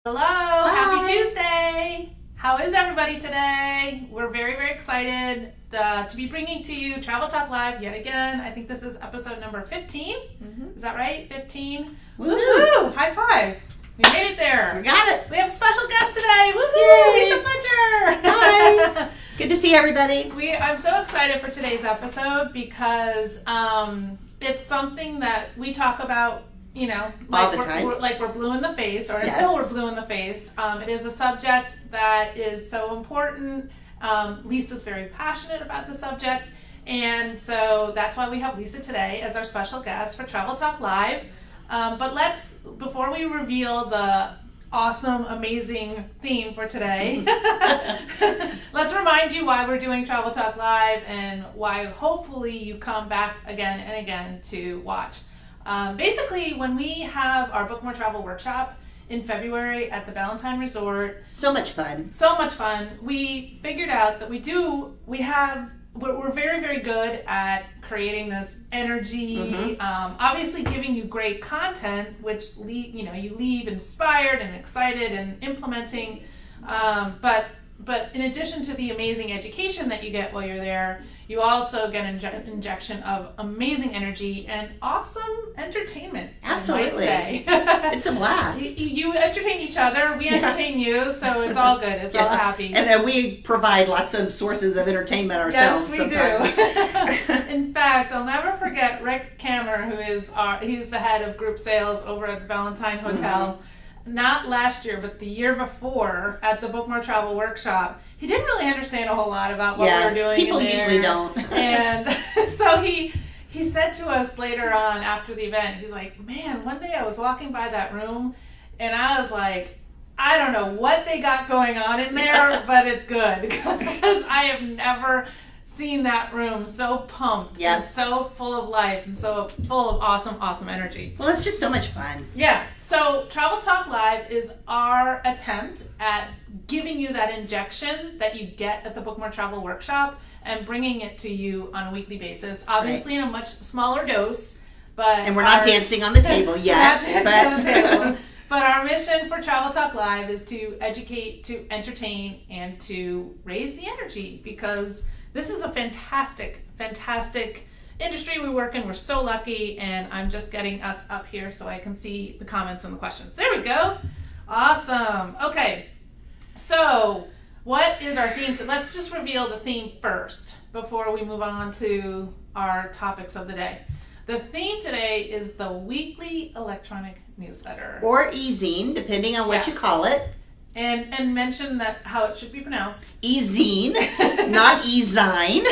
Hello, Hi. happy Tuesday. How is everybody today? We're very, very excited to be bringing to you Travel Talk Live yet again. I think this is episode number 15. Is that right? 15? Woohoo! Woohoo! High five. We made it there. We got it. We have a special guest today. Woohoo! Yay. Lisa Fletcher. Hi. Good to see everybody. I'm so excited for today's episode because it's something that we talk about, All the time. we're blue in the face, or Yes. until we're blue in the face. It is a subject that is so important. Lisa's very passionate about the subject, and so that's why we have Lisa today as our special guest for Travel Talk Live. But before we reveal the awesome, amazing theme for today, let's remind you why we're doing Travel Talk Live and why hopefully you come back again and again to watch. Basically, when we have our Book More Travel workshop in February at the Valentine Resort, So much fun. we figured out that we're very, very good at creating this energy, obviously giving you great content, which you leave inspired and excited and implementing, but in addition to the amazing education that you get while you're there, you also get an injection of amazing energy and awesome entertainment. Absolutely. I might say. It's a blast. You entertain each other, we entertain you, so it's all good. It's all happy. And we provide lots of sources of entertainment ourselves. Yes, we sometimes. do. In fact, I'll never forget Rick Kammer, he's the head of group sales over at the Valentine Hotel. Not last year, but the year before at the Book More Travel workshop. He didn't really understand a whole lot about what we were doing. People usually don't. And so he said to us later on after the event, he's like, man, one day I was walking by that room and I was like, I don't know what they got going on in there, but it's good because I have never seen that room so pumped and so full of life and so full of awesome energy. Well, it's just so much fun. Yeah. So Travel Talk Live is our attempt at giving you that injection that you get at the Book More Travel workshop and bringing it to you on a weekly basis. Obviously in a much smaller dose, but And we're not dancing on the table yet. We're not dancing on the table. But our mission for Travel Talk Live is to educate, to entertain, and to raise the energy because this is a fantastic industry we work in. We're so lucky, and I'm just getting us up here so I can see the comments and the questions. There we go. Awesome. Okay, so what is our theme? Let's just reveal the theme first before we move on to our topics of the day. The theme today is the weekly electronic newsletter. Or e-zine, depending on what you call it. And mention that how it should be pronounced. E-zine, not e-zine.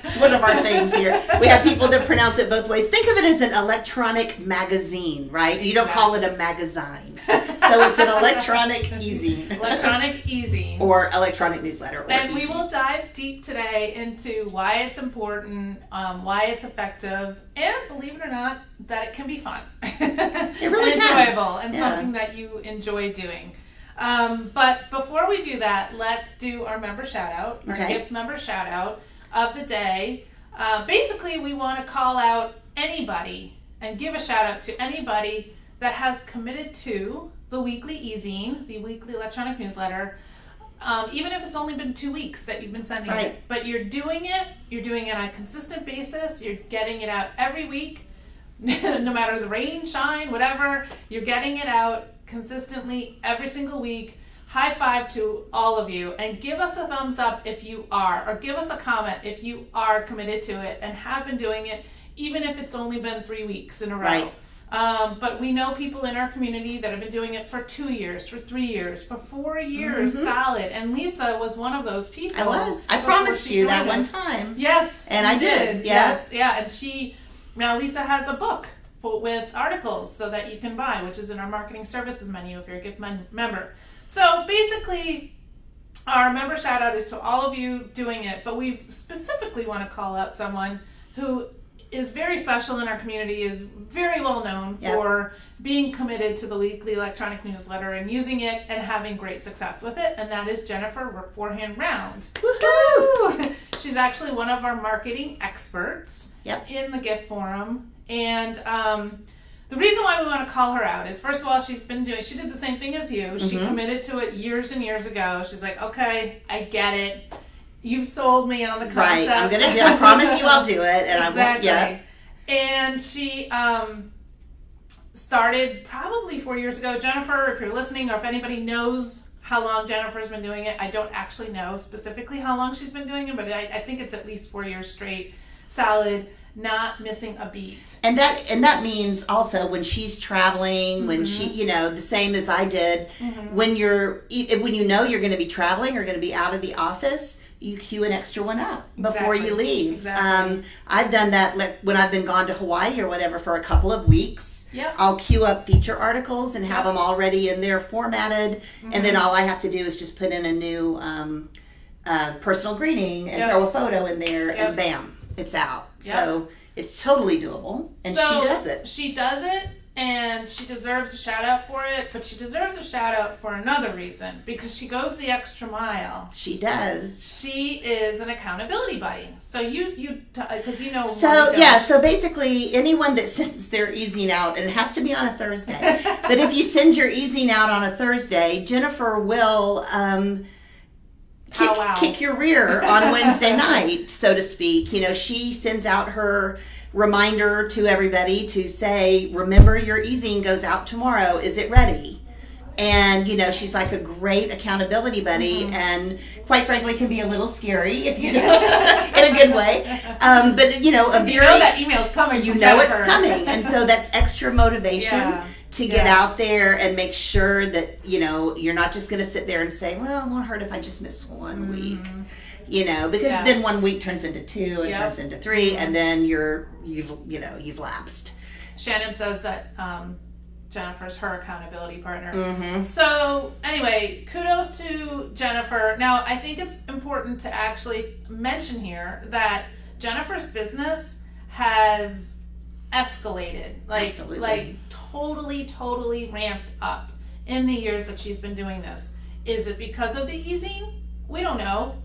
It's one of our things here. We have people that pronounce it both ways. Think of it as an electronic magazine, right? You don't call it a magazine. So it's an electronic e-zine. Electronic e-zine. Or electronic newsletter. Or and we e-zine. will dive deep today into why it's important, why it's effective, and believe it or not, that it can be fun. It really and can. enjoyable and something that you enjoy doing. But before we do that, let's do our member shout out, our gift member shout out of the day. Basically, we want to call out anybody and give a shout out to anybody that has committed to the weekly e-zine, the weekly electronic newsletter, even if it's only been 2 weeks that you've been sending it. But you're doing it on a consistent basis, you're getting it out every week, no matter the rain, shine, whatever, you're getting it out consistently every single week. High five to all of you, and give us a thumbs up if you are, or give us a comment if you are committed to it and have been doing it, even if it's only been 3 weeks in a row. But we know people in our community that have been doing it for 2 years, for 3 years, for 4 years solid. And Lisa was one of those people. I was. I promised you that one time. Yes. And I did. Yes. Yeah. And now Lisa has a book with articles so that you can buy, which is in our marketing services menu if you're a gift member. So basically, our member shout out is to all of you doing it, but we specifically want to call out someone who is very special in our community, is very well known for being committed to the weekly electronic newsletter and using it and having great success with it, and that is Jennifer Forehand Round. Woohoo! She's actually one of our marketing experts in the gift forum, and the reason why we want to call her out is, first of all, she did the same thing as you. She committed to it years and years ago. She's like, okay, I get it. You've sold me on the concept. Right, I promise you I'll do it. And exactly. I won't, And she started probably 4 years ago. Jennifer, if you're listening, or if anybody knows how long Jennifer's been doing it, I don't actually know specifically how long she's been doing it, but I think it's at least 4 years straight, solid, not missing a beat. And that means also when she's traveling, when she, the same as I did, when you're going to be traveling or going to be out of the office, you queue an extra one up before you leave. Exactly. I've done that when I've been gone to Hawaii or whatever for a couple of weeks. Yep. I'll queue up feature articles and have them already in there formatted, and then all I have to do is just put in a new personal greeting and throw a photo in there, and bam, it's out. Yep. So it's totally doable, and she does it. She does it, and she deserves a shout out for it, but she deserves a shout out for another reason, because she goes the extra mile. She does. She is an accountability buddy. So because you know. So basically anyone that sends their e-zine out, and it has to be on a Thursday, but if you send your e-zine out on a Thursday, Jennifer will kick your rear on Wednesday night, so to speak. She sends out her reminder to everybody to say, remember your e-zine goes out tomorrow. Is it ready? And, she's like a great accountability buddy, and quite frankly can be a little scary if you in a good way. But, that email's coming. You know it's coming. And so that's extra motivation to get out there and make sure that, you're not just going to sit there and say, well, it won't hurt if I just miss 1 week. Because then 1 week turns into 2 and turns into 3, and then you've lapsed. Shannon says that Jennifer's her accountability partner. So anyway, kudos to Jennifer. Now, I think it's important to actually mention here that Jennifer's business has escalated, like totally ramped up in the years that she's been doing this. Is it because of the e-zine? We don't know.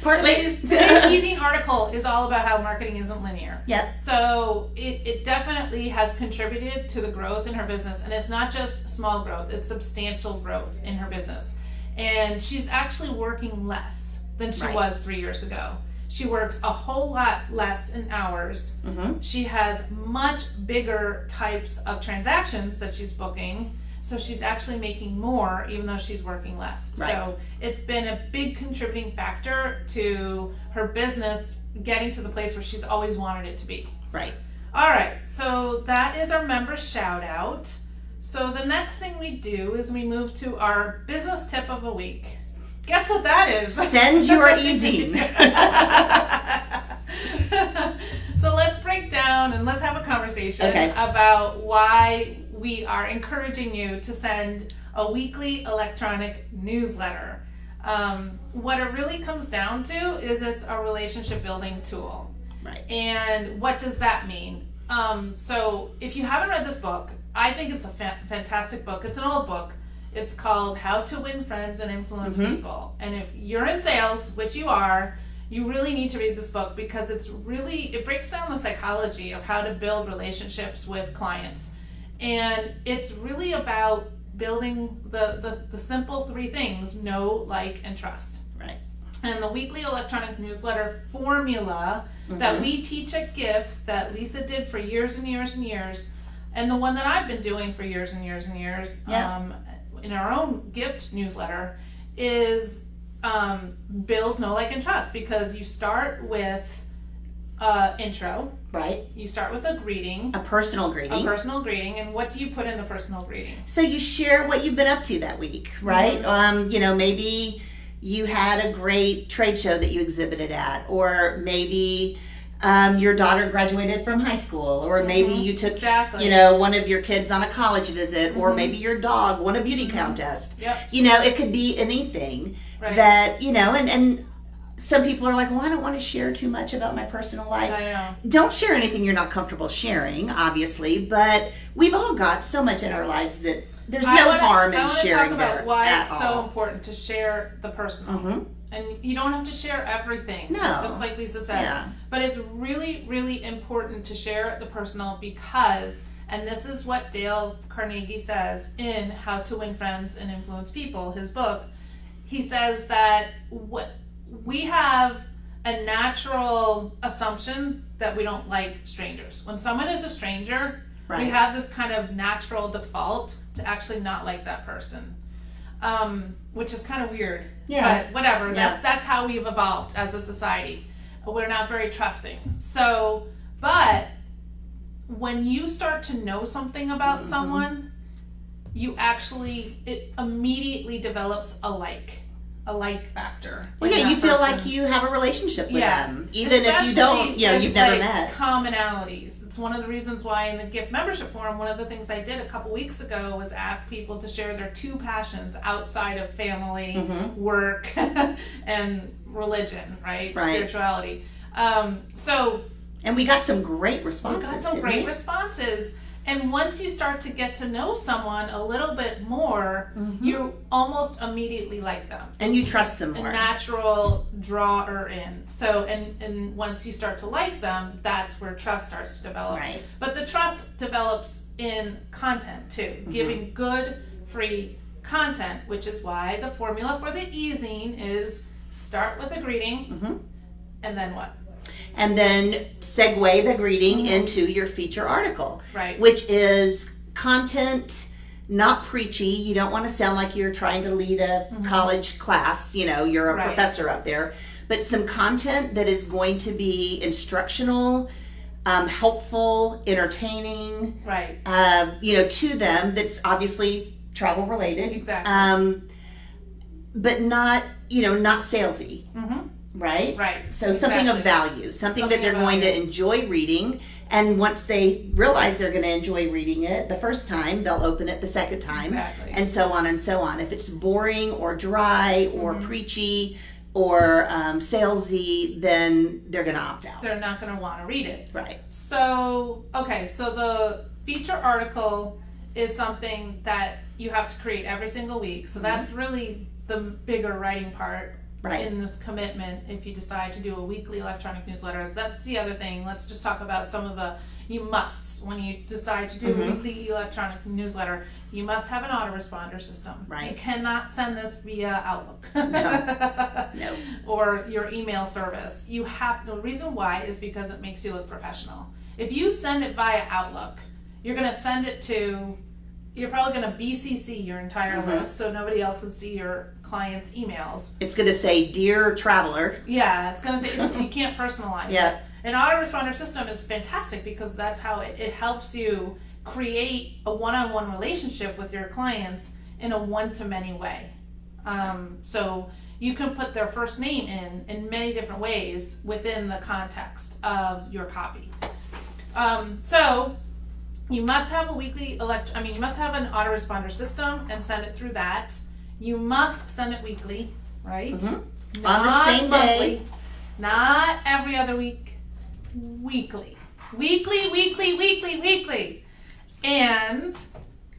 Partly. Today's e-zine article is all about how marketing isn't linear. Yep. So it definitely has contributed to the growth in her business. And it's not just small growth, it's substantial growth in her business. And she's actually working less than she was 3 years ago. She works a whole lot less in hours. She has much bigger types of transactions that she's booking. So she's actually making more even though she's working less. Right. So it's been a big contributing factor to her business getting to the place where she's always wanted it to be. Right. All right. So that is our member shout out. So the next thing we do is we move to our business tip of the week. Guess what that is? Send your e-zine. So let's break down and let's have a conversation about why we are encouraging you to send a weekly electronic newsletter. What it really comes down to is it's a relationship building tool. Right. And what does that mean? So if you haven't read this book, I think it's a fantastic book. It's an old book. It's called How to Win Friends and Influence People. And if you're in sales, which you are, you really need to read this book because it breaks down the psychology of how to build relationships with clients. And it's really about building the simple 3 things: know, like, and trust. Right. And the weekly electronic newsletter formula that we teach at GIF, that Lisa did for years and years and years, and the one that I've been doing for years and years and years in our own gift newsletter, is Bill's Know, Like, and Trust. Because you start with intro. Right. You start with a greeting. A personal greeting. And what do you put in the personal greeting? So you share what you've been up to that week, right? Maybe you had a great trade show that you exhibited at, or maybe your daughter graduated from high school, or maybe you took one of your kids on a college visit, or maybe your dog won a beauty contest. Yep. It could be anything that, and some people are like, well, I don't want to share too much about my personal life. I know. Don't share anything you're not comfortable sharing, obviously, but we've all got so much in our lives that there's no harm in sharing talk about there why at it's so all. important to share the personal. And you don't have to share everything, just like Lisa says. Yeah. But it's really, really important to share the personal, because And this is what Dale Carnegie says in How to Win Friends and Influence People, his book. He says that we have a natural assumption that we don't like strangers. When someone is a stranger, we have this kind of natural default to actually not like that person, which is kind of weird. Yeah. But whatever. Yeah. That's how we've evolved as a society. We're not very trusting. So, but when you start to know something about someone, it immediately develops a like factor. Well, yeah, you feel like you have a relationship with them, even if you don't, you've never met. Commonalities. It's one of the reasons why in the gift membership forum, one of the things I did a couple weeks ago was ask people to share their 2 passions outside of family, work, and religion, right? Spirituality. And we got some great responses. And once you start to get to know someone a little bit more, you almost immediately like them. And you trust them more. A natural drawer in. So, and once you start to like them, that's where trust starts to develop. Right. But the trust develops in content too. Giving good, free content, which is why the formula for the e-zine is start with a greeting, and then what? And then segue the greeting into your feature article, right? Which is content, not preachy. You don't want to sound like you're trying to lead a college class, you're a professor up there, but some content that is going to be instructional, helpful, entertaining, right? To them, that's obviously travel related, exactly. But not salesy. Right? Right. So something of value, something that they're going to enjoy reading. And once they realize they're going to enjoy reading it the first time, they'll open it the second time. And so on and so on. If it's boring or dry or preachy or salesy, then they're going to opt out. They're not going to want to read it. Right. So the feature article is something that you have to create every single week. So that's really the bigger writing part. Right. In this commitment, if you decide to do a weekly electronic newsletter. That's the other thing. Let's just talk about some of the you musts when you decide to do a weekly electronic newsletter. You must have an autoresponder system. Right. You cannot send this via Outlook. No. Or your email service. The reason why is because it makes you look professional. If you send it via Outlook, you're going to send it to you're probably going to BCC your entire list so nobody else can see your clients' emails. It's going to say, "Dear Traveler." Yeah, it's going to say, you can't personalize it. An autoresponder system is fantastic because that's how it helps you create a one-on-one relationship with your clients in a one-to-many way. So you can put their first name in many different ways within the context of your copy. So you must have you must have an autoresponder system and send it through that. You must send it weekly, right? On the same monthly, day. Not every other week. Weekly. Weekly. And,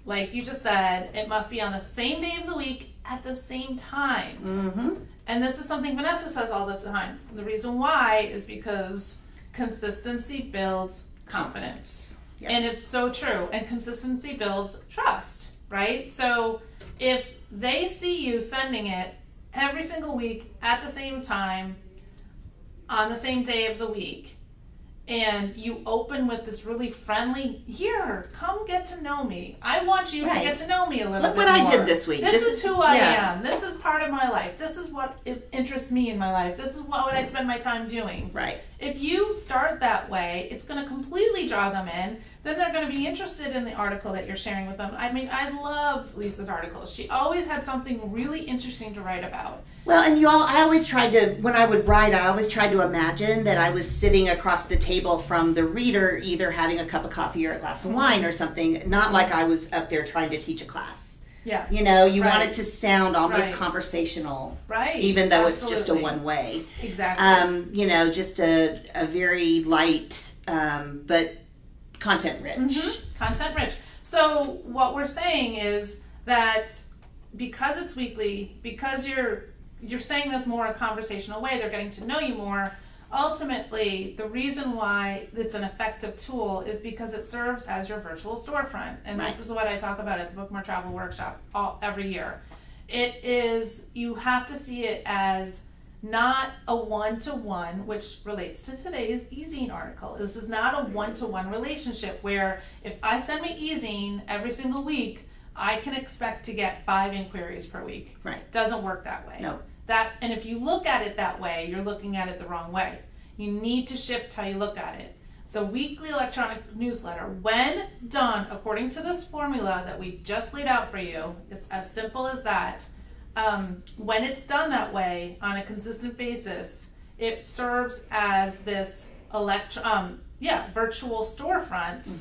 like you just said, it must be on the same day of the week at the same time. And this is something Vanessa says all the time. The reason why is because consistency builds confidence. Yep. And it's so true. And consistency builds trust, right? So if they see you sending it every single week at the same time, on the same day of the week, and you open with this really friendly, here, come get to know me. I want you to get to know me a little bit more. Look what I did this week. This is who I am. This is part of my life. This is what interests me in my life. This is what I spend my time doing. Right. If you start that way, it's going to completely draw them in. Then they're going to be interested in the article that you're sharing with them. I mean, I love Lisa's articles. She always had something really interesting to write about. Well, and I always tried to, when I would write, I always tried to imagine that I was sitting across the table from the reader, either having a cup of coffee or a glass of wine or something, not like I was up there trying to teach a class. Yeah. You want it to sound almost conversational. Right. Even though it's just a one way. Exactly. Just a very light, but content rich. Content rich. So what we're saying is that because it's weekly, because you're saying this more in a conversational way, they're getting to know you more. ultimately, the reason why it's an effective tool is because it serves as your virtual storefront. And this is what I talk about at the Book More Travel Workshop every year. It is, you have to see it as not a one-to-one, which relates to today's eZine article. This is not a one-to-one relationship where if I send me eZine every single week, I can expect to get 5 inquiries per week. Right. Doesn't work that way. No. And if you look at it that way, you're looking at it the wrong way. You need to shift how you look at it. The weekly electronic newsletter, when done according to this formula that we just laid out for you, it's as simple as that. When it's done that way on a consistent basis, it serves as this virtual storefront,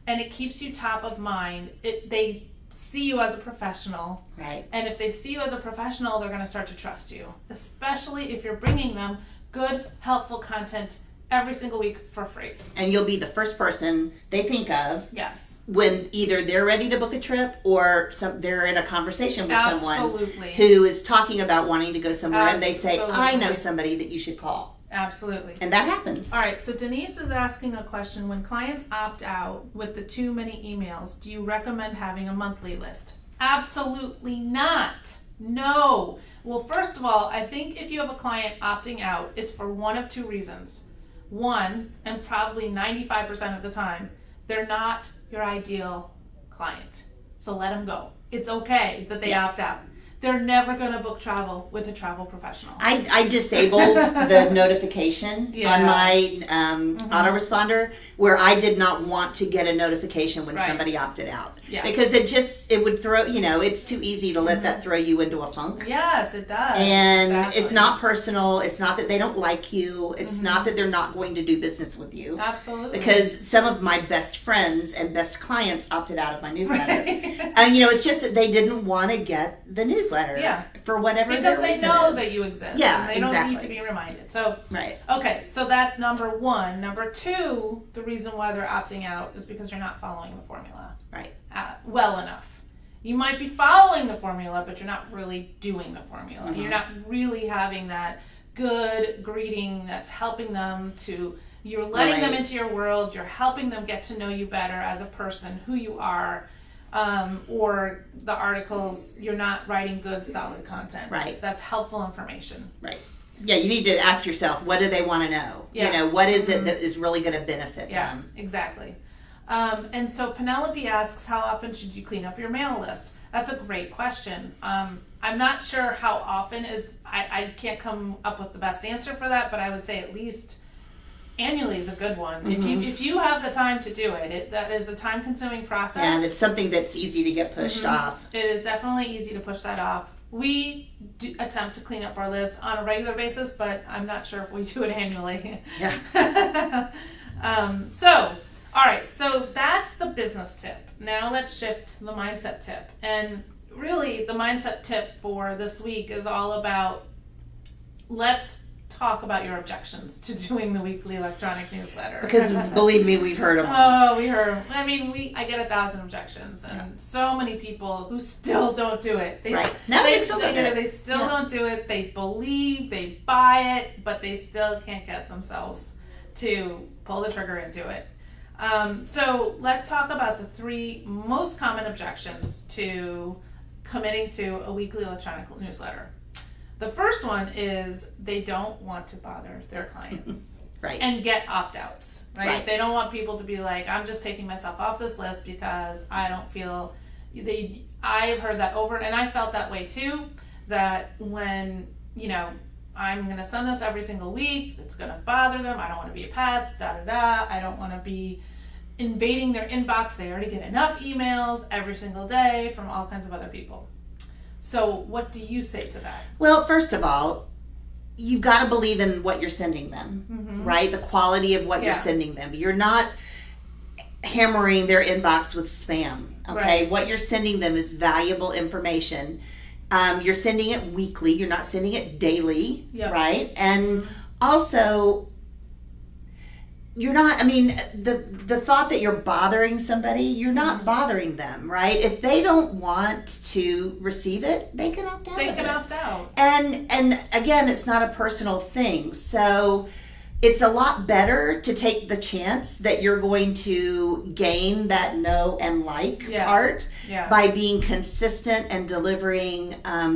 and it keeps you top of mind. They see you as a professional, right? And if they see you as a professional, they're going to start to trust you, especially if you're bringing them good, helpful content every single week for free. And you'll be the first person they think of. Yes. When either they're ready to book a trip or they're in a conversation with someone who is talking about wanting to go somewhere, and they say, I know somebody that you should call. Absolutely. And that happens. All right, so Denise is asking a question. When clients opt out with the too many emails, do you recommend having a monthly list? Absolutely not. No. Well, first of all, I think if you have a client opting out, it's for one of 2 reasons. One, and probably 95% of the time, they're not your ideal client. So let them go. It's okay that they opt out. They're never going to book travel with a travel professional. I disabled the notification on my autoresponder where I did not want to get a notification when somebody opted out. Yes. Because it would throw, it's too easy to let that throw you into a funk. Yes, it does. And it's not personal. It's not that they don't like you. It's not that they're not going to do business with you. Absolutely. Because some of my best friends and best clients opted out of my newsletter. And, it's just that they didn't want to get the newsletter. For whatever because their they reason know is. that you exist. Yeah, and they don't need to be reminded. So okay, so that's number 1. Number 2, the reason why they're opting out is because you're not following the formula well enough. You might be following the formula, but you're not really doing the formula. You're not really having that good greeting that's helping them to. You're letting them into your world. You're helping them get to know you better as a person, who you are. Or the articles, you're not writing good, solid content. Right. That's helpful information. Right. Yeah, you need to ask yourself, what do they want to know? Yeah. What is it that is really going to benefit them? Yeah, exactly. And so Penelope asks, how often should you clean up your mail list? That's a great question. I'm not sure how often I can't come up with the best answer for that, but I would say at least annually is a good one. If you have the time to do it, that is a time-consuming process. And it's something that's easy to get pushed off. It is definitely easy to push that off. We do attempt to clean up our list on a regular basis, but I'm not sure if we do it annually. Yeah. All right, so that's the business tip. Now let's shift to the mindset tip. And really, the mindset tip for this week is all about, let's talk about your objections to doing the weekly electronic newsletter. Because believe me, we've heard them all. Oh, we heard them. I mean, I get 1,000 objections, and so many people who still don't do it. They still don't do it. They believe, they buy it, but they still can't get themselves to pull the trigger and do it. So let's talk about the 3 most common objections to committing to a weekly electronic newsletter. The first one is they don't want to bother their clients and get opt-outs, right? They don't want people to be like, I'm just taking myself off this list because I don't feel I've heard that over, and I felt that way too, that when, I'm going to send this every single week, it's going to bother them, I don't want to be a pest, I don't want to be invading their inbox. They already get enough emails every single day from all kinds of other people. So what do you say to that? Well, first of all, you've got to believe in what you're sending them, right? The quality of what you're sending them. You're not hammering their inbox with spam, okay? What you're sending them is valuable information. You're sending it weekly. You're not sending it daily, right? And also, you're not, the thought that you're bothering somebody, you're not bothering them, right? If they don't want to receive it, they can opt out. They can opt out. And again, it's not a personal thing. So it's a lot better to take the chance that you're going to gain that know and like part by being consistent and delivering,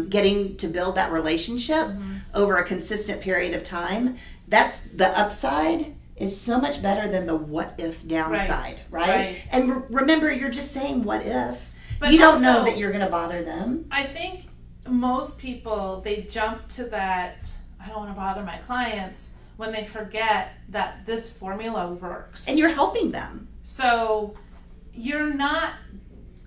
getting to build that relationship over a consistent period of time. That's the upside is so much better than the what if downside, right? And remember, you're just saying what if. But you don't know that you're going to bother them. I think most people, they jump to that, I don't want to bother my clients, when they forget that this formula works. And you're helping them. So you're not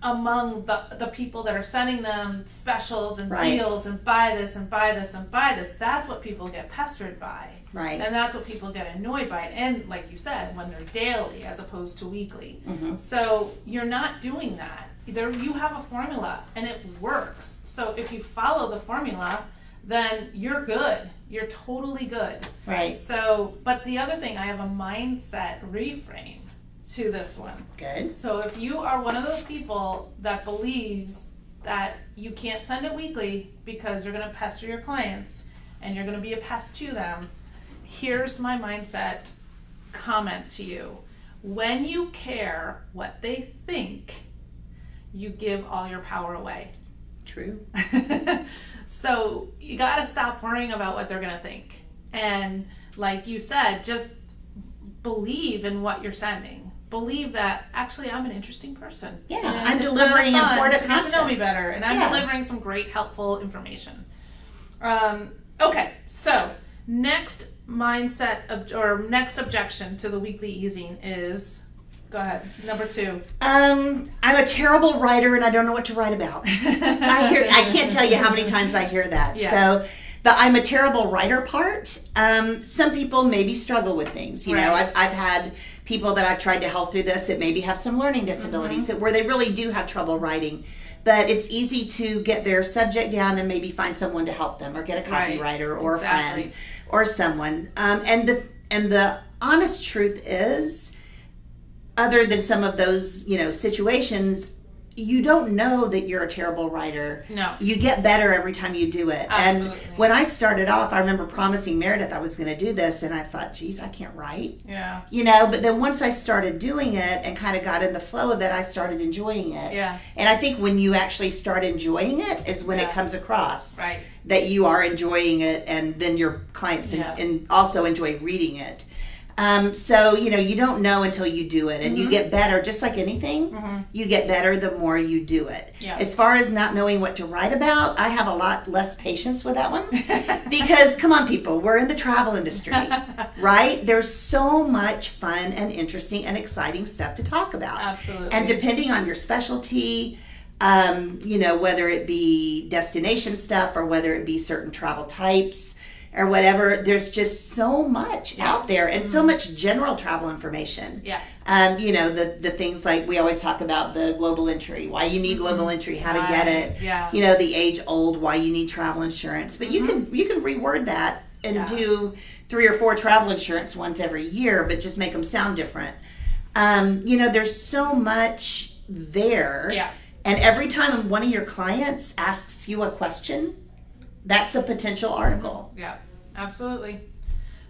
among the people that are sending them specials and deals and buy this and buy this and buy this. That's what people get pestered by. Right. And that's what people get annoyed by. And like you said, when they're daily as opposed to weekly. So you're not doing that. You have a formula and it works. So if you follow the formula, then you're good. You're totally good. Right. So, but the other thing, I have a mindset reframe to this one. Good. So if you are one of those people that believes that you can't send it weekly because you're going to pester your clients and you're going to be a pest to them, here's my mindset comment to you. When you care what they think, you give all your power away. True. So you got to stop worrying about what they're going to think. And like you said, just believe in what you're sending. Believe that actually I'm an interesting person. Yeah, I'm delivering important content. Get to know me better, and I'm delivering some great, helpful information. Okay, so next mindset or next objection to the weekly easing is, go ahead, number 2. I'm a terrible writer and I don't know what to write about. I can't tell you how many times I hear that. Yes. So the I'm a terrible writer part, some people maybe struggle with things. You know, I've had people that I've tried to help through this that maybe have some learning disabilities where they really do have trouble writing. But it's easy to get their subject down and maybe find someone to help them or get a copywriter or a friend or someone. And the honest truth is, other than some of those, situations, you don't know that you're a terrible writer. No. You get better every time you do it. Absolutely. And when I started off, I remember promising Meredith I was going to do this, and I thought, geez, I can't write. Yeah. But then once I started doing it and kind of got in the flow of it, I started enjoying it. Yeah. And I think when you actually start enjoying it is when it comes across. Right. That you are enjoying it, and then your clients and also enjoy reading it. So, you don't know until you do it, and you get better, just like anything, you get better the more you do it. Yeah. As far as not knowing what to write about, I have a lot less patience with that one because, come on, people, we're in the travel industry, right? There's so much fun and interesting and exciting stuff to talk about. Absolutely. And depending on your specialty, whether it be destination stuff or whether it be certain travel types, or whatever, there's just so much out there and so much general travel information. Yeah. The things like we always talk about, the global entry, why you need global entry, how to get it. Yeah. The age old, why you need travel insurance. But you can reword that and do 3 or 4 travel insurance ones every year, but just make them sound different. There's so much there. Yeah. And every time one of your clients asks you a question, that's a potential article. Yeah, absolutely.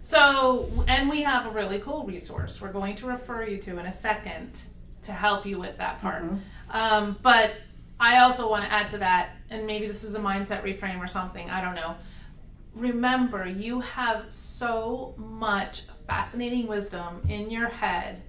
So, and we have a really cool resource we're going to refer you to in a second to help you with that part. But I also want to add to that, and maybe this is a mindset reframe or something, I don't know. Remember, you have so much fascinating wisdom in your head,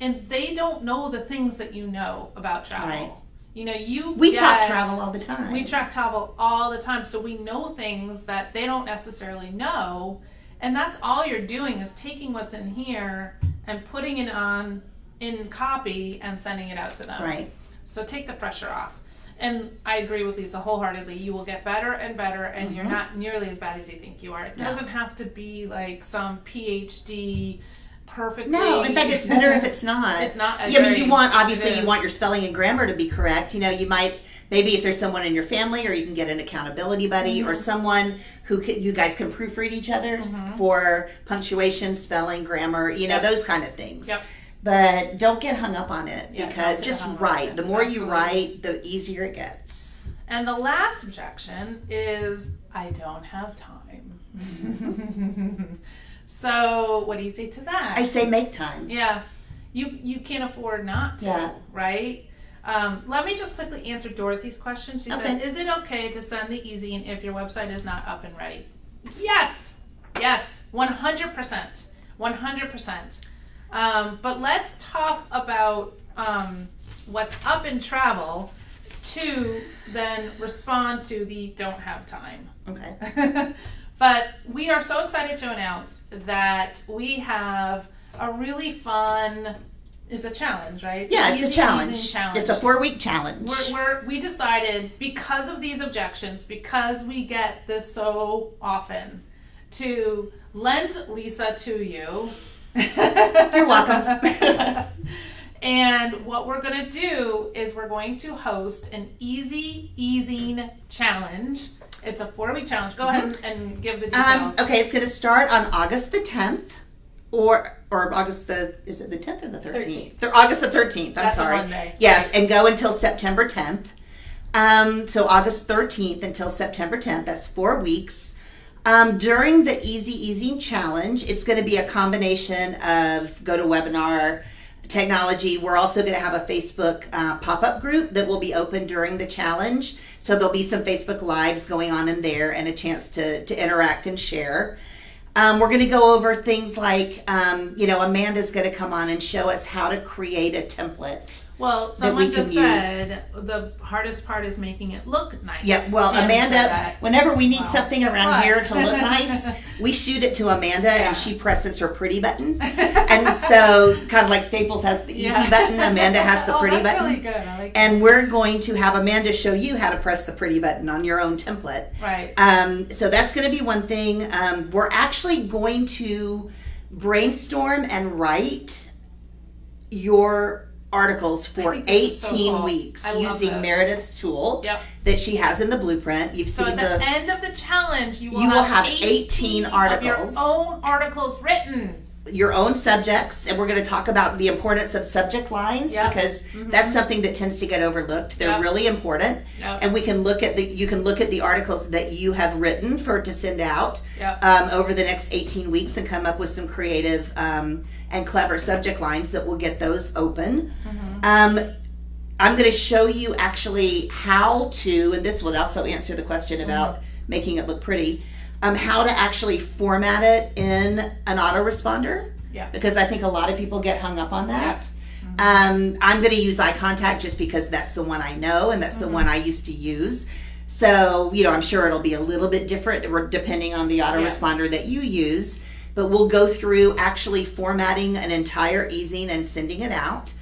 and they don't know the things that you know about travel. Right. We talk travel all the time. We track travel all the time, so we know things that they don't necessarily know, and that's all you're doing is taking what's in here and putting it on in copy and sending it out to them. Right. So take the pressure off. And I agree with Lisa wholeheartedly. You will get better and better, and you're not nearly as bad as you think you are. It doesn't have to be like some PhD. Perfectly. No, in fact, it's better if it's not. It's not. You want your spelling and grammar to be correct. You might, maybe if there's someone in your family, or you can get an accountability buddy or someone who you guys can proofread each other's for punctuation, spelling, grammar, those kind of things. Yep. But don't get hung up on it because just write. The more Absolutely. you write, the easier it gets. And the last objection is, I don't have time. So what do you say to that? I say make time. Yeah. You can't afford not to, right? Let me just quickly answer Dorothy's question. She said, is it okay to send the e-zine if your website is not up and ready? Yes. Yes. 100%. 100%. But let's talk about what's up in travel to then respond to the don't have time. Okay. But we are so excited to announce that we have a really fun, is a challenge, right? Yeah, it's a challenge. It's a 4-week challenge. We decided, because of these objections, because we get this so often, to lend Lisa to you. You're welcome. And what we're going to do is we're going to host an easy e-zine challenge. It's a 4-week challenge. Go ahead and give the details. Okay, it's going to start on August the 10th, or August is it the 10th or the 13th? August the 13th. That's sorry. a Monday. Yes, and go until September 10th. So August 13th until September 10th. That's 4 weeks. During the Easy e-zine challenge, it's going to be a combination of GoToWebinar technology. We're also going to have a Facebook pop-up group that will be open during the challenge. So there'll be some Facebook Lives going on in there and a chance to interact and share. We're going to go over things like, Amanda's going to come on and show us how to create a template. Well, someone just said the hardest part is making it look nice. Yeah, well, Jen Amanda, whenever we need something around here to look nice, we shoot it to Amanda and she presses her pretty button. And so, kind of like Staples has the easy button, Amanda has the pretty button. Really good. I like and we're going to have Amanda show you how to press the pretty button on your own template. Right. So that's going to be one thing. We're actually going to brainstorm and write your articles for 18 so cool. weeks I love using this. Meredith's tool that she has in the blueprint. You've so seen at the end of the challenge, you will have 18 articles. Of your own articles written. Your own subjects, and we're going to talk about the importance of subject lines because that's something that tends to get overlooked. They're really important, and we can look at you can look at the articles that you have written to send out over the next 18 weeks and come up with some creative and clever subject lines that will get those open. I'm going to show you actually how to, and this will also answer the question about making it look pretty. How to actually format it in an autoresponder. Because I think a lot of people get hung up on that. I'm going to use eye contact just because that's the one I know and that's the one I used to use. So, I'm sure it'll be a little bit different depending on the autoresponder that you use. But we'll go through actually formatting an entire e-zine and sending it out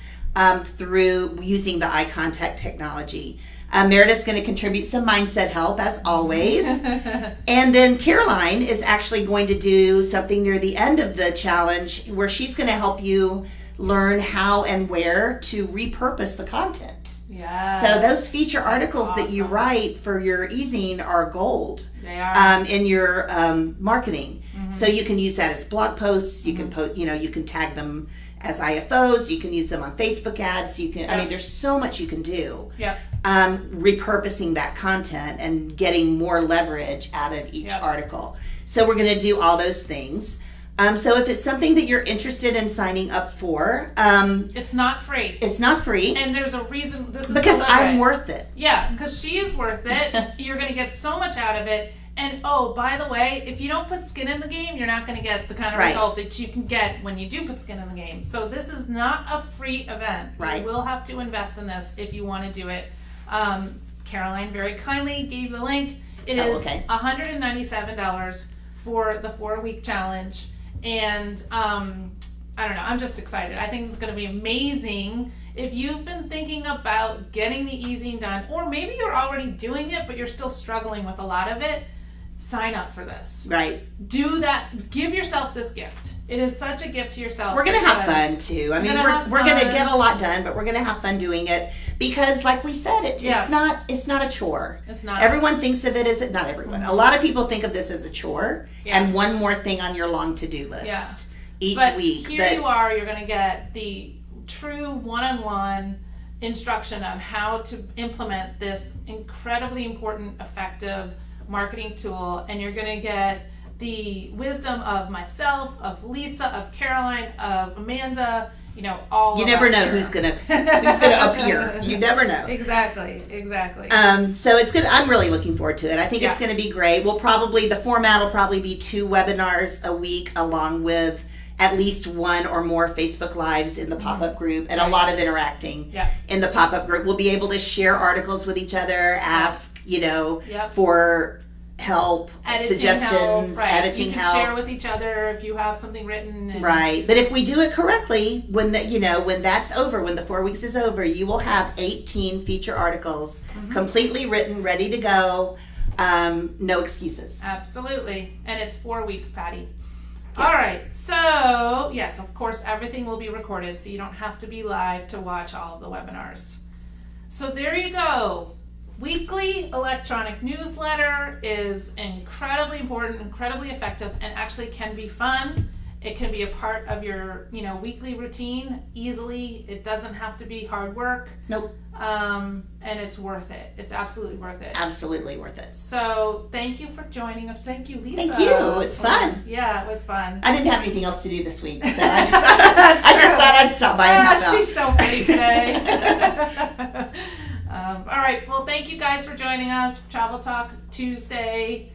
through using the eye contact technology. Meredith's going to contribute some mindset help, as always. And then Caroline is actually going to do something near the end of the challenge where she's going to help you learn how and where to repurpose the content. So those feature articles that you write for your e-zine are gold. They are. In your marketing. So you can use that as blog posts. You can you can tag them as IFOs. You can use them on Facebook ads. You can. I mean, there's so much you can do. Repurposing that content and getting more leverage out of each article. So we're going to do all those things. So if it's something that you're interested in signing up for, it's not free. It's not free. And there's a reason. This is because I'm worth it. Yeah, because she is worth it. You're going to get so much out of it. And by the way, if you don't put skin in the game, you're not going to get the kind of result that you can get when you do put skin in the game. So this is not a free event. You will have to invest in this if you want to do it. Caroline very kindly gave the link. It is $197 for the 4-week challenge. And I don't know, I'm just excited. I think this is going to be amazing. If you've been thinking about getting the e-zine done, or maybe you're already doing it, but you're still struggling with a lot of it, sign up for this. Do that. Give yourself this gift. It is such a gift to yourself. We're going to have fun too. I mean, we're going to get a lot done, but we're going to have fun doing it because, like we said, it's not a chore. It's not. Everyone thinks of it as not everyone. A lot of people think of this as a chore and one more thing on your long to-do list each week. Here you are. You're going to get the true one-on-one instruction on how to implement this incredibly important, effective marketing tool, and you're going to get the wisdom of myself, of Lisa, of Caroline, of Amanda, you know, all You of never us know here. who's gonna appear. You never know. Exactly. So it's good. I'm really looking forward to it. I think it's Yeah. going to be great. The format will probably be 2 webinars a week, along with at least 1 or more Facebook Lives in the pop-up group, and a Right. lot of interacting Yeah. in the pop-up group. We'll be able to share articles with each other, ask, Yep. for help, Editing suggestions, help, right. editing you can help. share with each other if you have something written. And Right, but if we do it correctly, when that's over, when the 4 weeks is over, you will have 18 feature articles, completely written, ready to go. No excuses. Absolutely. And it's 4 weeks, Patty. All right. So, yes, of course, everything will be recorded, so you don't have to be live to watch all of the webinars. So there you go. Weekly electronic newsletter is incredibly important, incredibly effective, and actually can be fun. It can be a part of your, weekly routine easily. It doesn't have to be hard work. Nope. And it's worth it. It's absolutely worth it. Absolutely worth it. So thank you for joining us. Thank you, Lisa. Thank you. It's fun. Yeah, it was fun. I didn't have anything else to do this week, so I just thought I'd stop by and help out. She's so pretty today. All right. Well, thank you guys for joining us for Travel Talk Tuesday,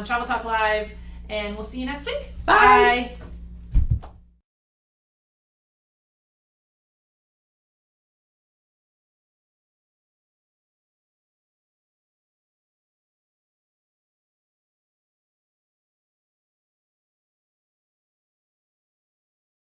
Travel Talk Live, and we'll see you next week. Bye. Bye.